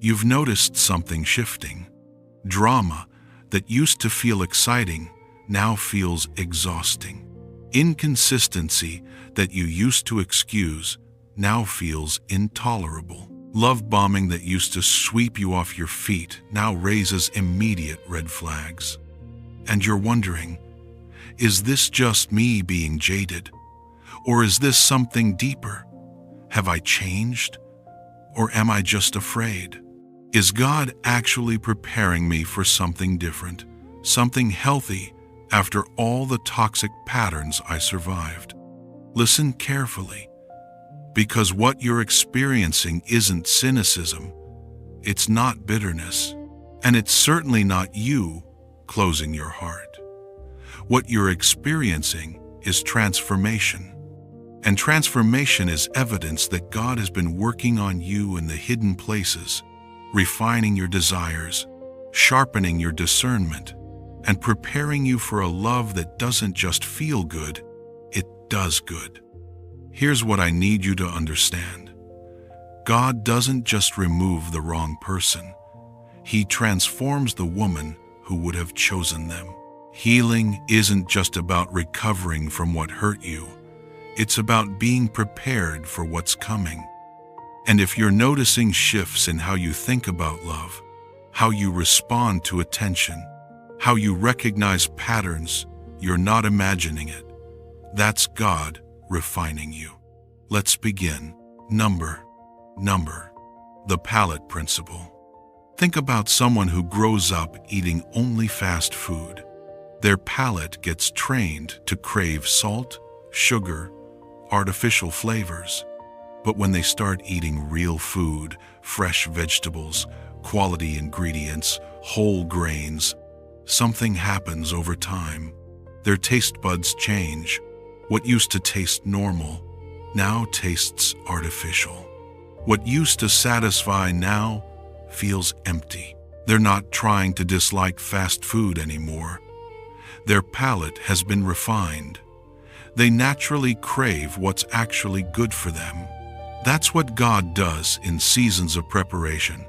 You've noticed something shifting. Drama that used to feel exciting now feels exhausting. Inconsistency that you used to excuse now feels intolerable. Love bombing that used to sweep you off your feet now raises immediate red flags. And you're wondering, is this just me being jaded? Or is this something deeper? Have I changed? Or am I just afraid? Is God actually preparing me for something different, something healthy after all the toxic patterns I survived? Listen carefully, because what you're experiencing isn't cynicism, it's not bitterness, and it's certainly not you closing your heart. What you're experiencing is transformation. And transformation is evidence that God has been working on you in the hidden places, refining your desires, sharpening your discernment, and preparing you for a love that doesn't just feel good, it does good. Here's what I need you to understand. God doesn't just remove the wrong person. He transforms the woman who would have chosen them. Healing isn't just about recovering from what hurt you. It's about being prepared for what's coming. And if you're noticing shifts in how you think about love, how you respond to attention, how you recognize patterns, you're not imagining it. That's God refining you. Let's begin. Number. The pallet principle. Think about someone who grows up eating only fast food. Their palate gets trained to crave salt, sugar, artificial flavors. But when they start eating real food, fresh vegetables, quality ingredients, whole grains, something happens over time. Their taste buds change. What used to taste normal now tastes artificial. What used to satisfy now feels empty. They're not trying to dislike fast food anymore. Their palate has been refined. They naturally crave what's actually good for them. That's what God does in seasons of preparation.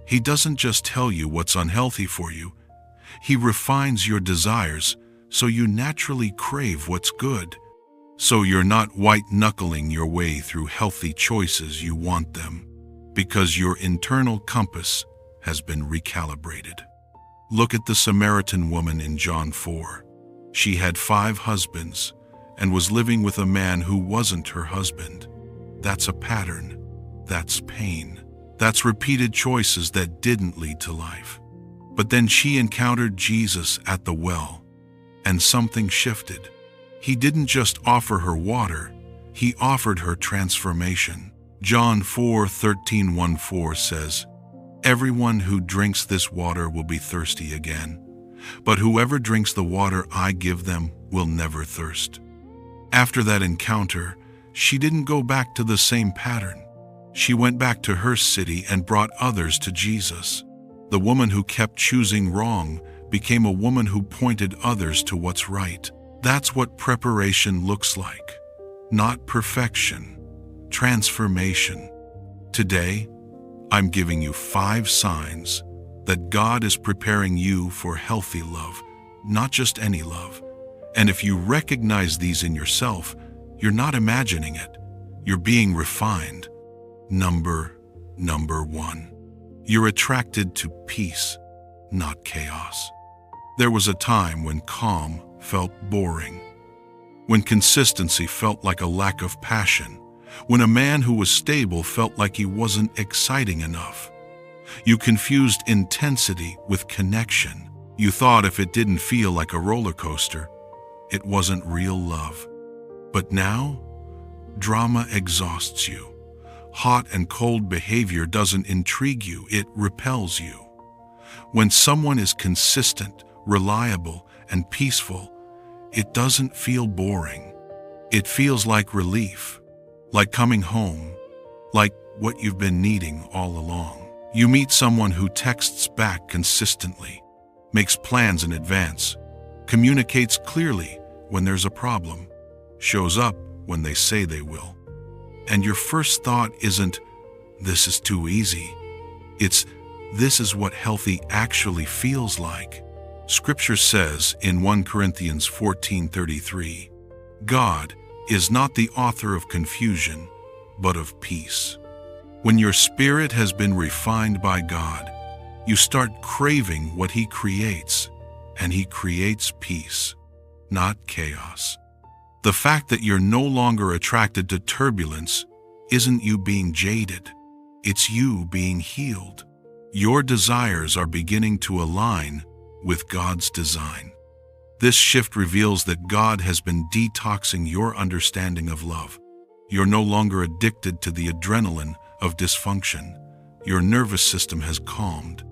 He doesn't just tell you what's unhealthy for you. He refines your desires so you naturally crave what's good. So you're not white-knuckling your way through healthy choices you want them, because your internal compass has been recalibrated. Look at the Samaritan woman in John 4. She had 5 husbands and was living with a man who wasn't her husband. That's a pattern. That's pain. That's repeated choices that didn't lead to life. But then she encountered Jesus at the well, and something shifted. He didn't just offer her water, he offered her transformation. John 4:13-14 says, "Everyone who drinks this water will be thirsty again, but whoever drinks the water I give them will never thirst." After that encounter, she didn't go back to the same pattern. She went back to her city and brought others to Jesus. The woman who kept choosing wrong became a woman who pointed others to what's right. That's what preparation looks like. Not perfection, transformation. Today, I'm giving you 5 signs that God is preparing you for healthy love, not just any love. And if you recognize these in yourself, you're not imagining it. You're being refined. Number 1. You're attracted to peace, not chaos. There was a time when calm felt boring, when consistency felt like a lack of passion, when a man who was stable felt like he wasn't exciting enough. You confused intensity with connection. You thought if it didn't feel like a roller coaster, it wasn't real love. But now, drama exhausts you. Hot and cold behavior doesn't intrigue you, it repels you. When someone is consistent, reliable, and peaceful, it doesn't feel boring. It feels like relief, like coming home, like what you've been needing all along. You meet someone who texts back consistently, makes plans in advance, communicates clearly when there's a problem, shows up when they say they will. And your first thought isn't, "This is too easy." This is what healthy actually feels like. Scripture says in 1 Corinthians 14:33, God is not the author of confusion, but of peace. When your spirit has been refined by God, you start craving what He creates, and He creates peace, not chaos. The fact that you're no longer attracted to turbulence isn't you being jaded, it's you being healed. Your desires are beginning to align with God's design. This shift reveals that God has been detoxing your understanding of love. You're no longer addicted to the adrenaline of dysfunction. Your nervous system has calmed.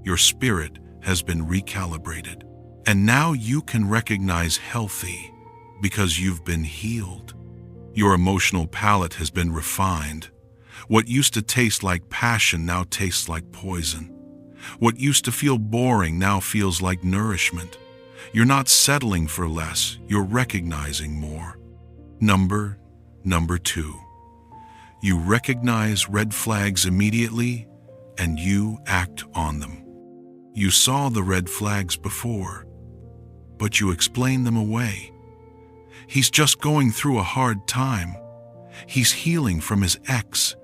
Your spirit has been recalibrated. And now you can recognize healthy because you've been healed. Your emotional palate has been refined. What used to taste like passion now tastes like poison. What used to feel boring now feels like nourishment. You're not settling for less, you're recognizing more. Number 2. You recognize red flags immediately and you act on them. You saw the red flags before, but you explain them away. He's just going through a hard time. He's healing from his ex.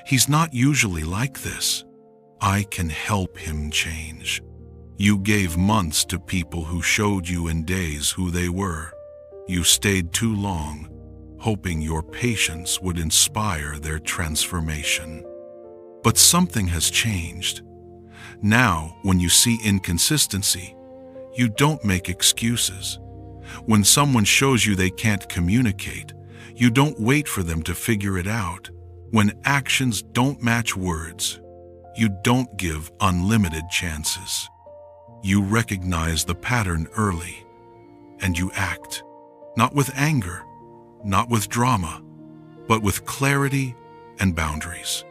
He's not usually like this. I can help him change. You gave months to people who showed you in days who they were. You stayed too long, hoping your patience would inspire their transformation. But something has changed. Now, when you see inconsistency, you don't make excuses. When someone shows you they can't communicate, you don't wait for them to figure it out. When actions don't match words, you don't give unlimited chances. You recognize the pattern early, and you act, not with anger, not with drama, but with clarity and boundaries.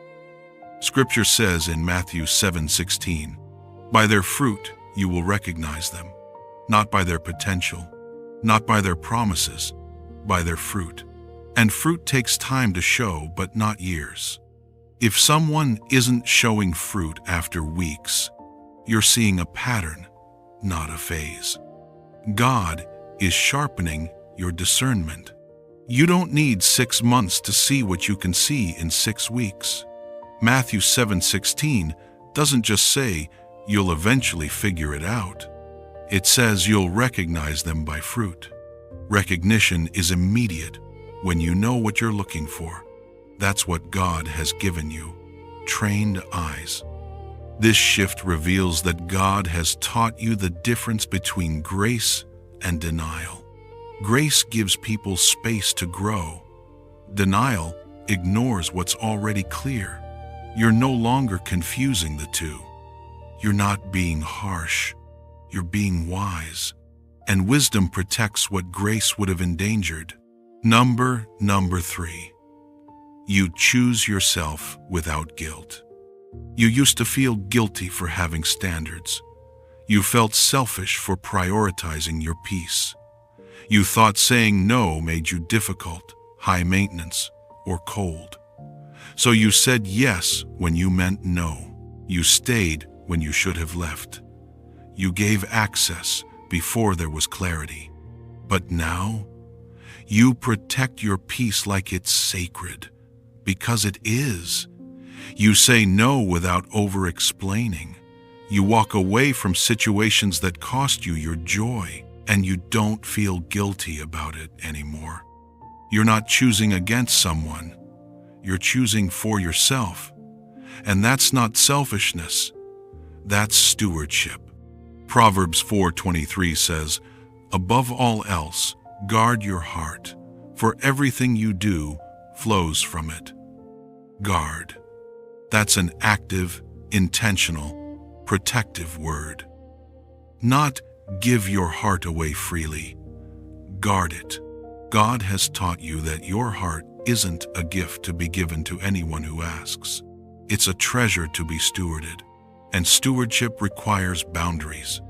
Scripture says in Matthew 7:16, by their fruit you will recognize them, not by their potential, not by their promises, by their fruit. And fruit takes time to show, but not years. If someone isn't showing fruit after weeks, you're seeing a pattern, not a phase. God is sharpening your discernment. You don't need 6 months to see what you can see in 6 weeks. Matthew 7:16 doesn't just say you'll eventually figure it out. It says you'll recognize them by fruit. Recognition is immediate when you know what you're looking for. That's what God has given you, trained eyes. This shift reveals that God has taught you the difference between grace and denial. Grace gives people space to grow. Denial ignores what's already clear. You're no longer confusing the two. You're not being harsh. You're being wise. And wisdom protects what grace would have endangered. Number 3. You choose yourself without guilt. You used to feel guilty for having standards. You felt selfish for prioritizing your peace. You thought saying no made you difficult, high maintenance, or cold. So you said yes when you meant no. You stayed when you should have left. You gave access before there was clarity. But now, you protect your peace like it's sacred, because it is. You say no without over-explaining. You walk away from situations that cost you your joy, and you don't feel guilty about it anymore. You're not choosing against someone. You're choosing for yourself. And that's not selfishness. That's stewardship. Proverbs 4:23 says, above all else, guard your heart, for everything you do flows from it. Guard. That's an active, intentional, protective word. Not give your heart away freely. Guard it. God has taught you that your heart isn't a gift to be given to anyone who asks. It's a treasure to be stewarded, and stewardship requires boundaries.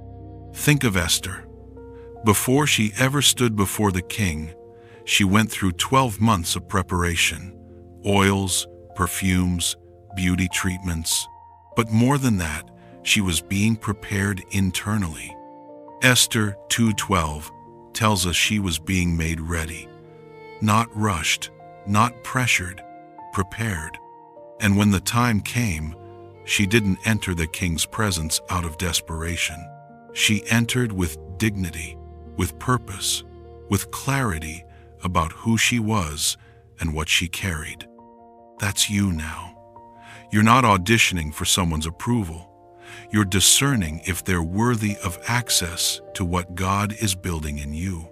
Think of Esther. Before she ever stood before the king, she went through 12 months of preparation, oils, perfumes, beauty treatments. But more than that, she was being prepared internally. Esther 2:12 tells us she was being made ready, not rushed, not pressured, prepared. And when the time came, she didn't enter the king's presence out of desperation. She entered with dignity, with purpose, with clarity about who she was and what she carried. That's you now. You're not auditioning for someone's approval. You're discerning if they're worthy of access to what God is building in you.